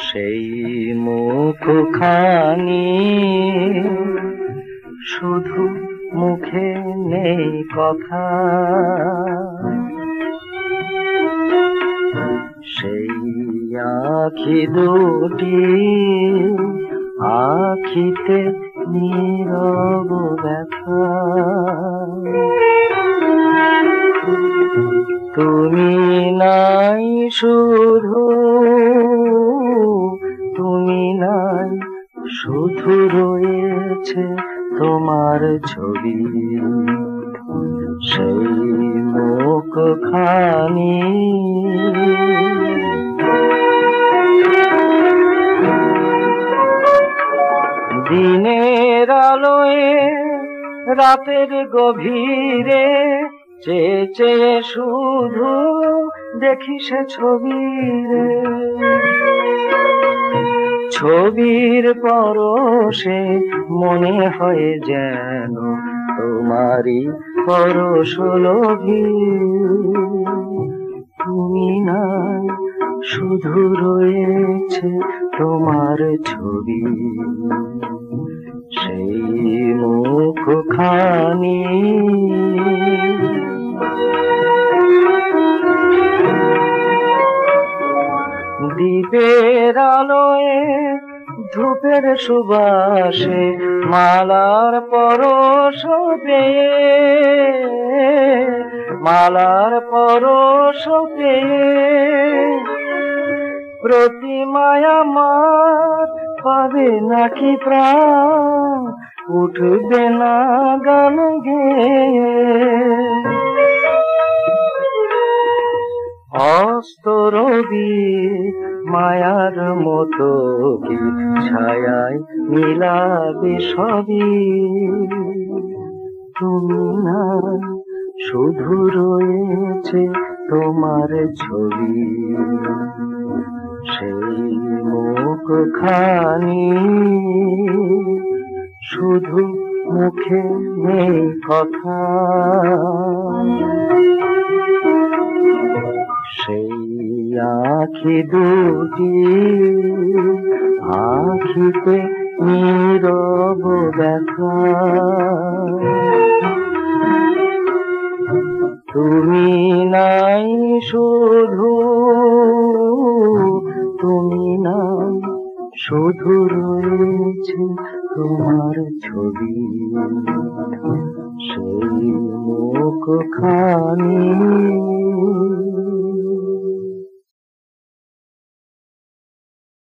সেই মুখখানি শুধু মুখে নেই কথা, সেই আখি দুটি আখিতে নীরব ব্যথা। তুমি নাই শুধু, তুমি নাই শুধু রয়েছে তোমার ছবি, সেই মুখখানি দিনের আলোয় রাতের গভীরে চেয়ে চেয়ে শুধু দেখি সে ছবি রে, ছবির পরশে মনে হয় যেন তোমারই পরশ লোভী। তুমি নাই শুধু রয়েছে তোমার ছবি, সেই মুখখানি দীপের আলোয় ধূপের সুবাসে মালার পরশ পেয়ে, মালার পরশ পেয়ে প্রতিমায় আমার পাবে নাকি প্রাণ, উঠবে না গান গেয়ে। অস্ত রবি মায়ার মতো কি ছায়ায় মিলাবে সবই, তুমি না শুধু রয়েছে তোমার ছবি, সেই মুখখানি শুধু মুখে নেই কথা, সেই আখি দুটি আখিতে নীরব ব্যথা। তুমি নাই শুধু, তুমি নাই শুধু রয়েছে তোমার ছবি, সেই মুখখানি।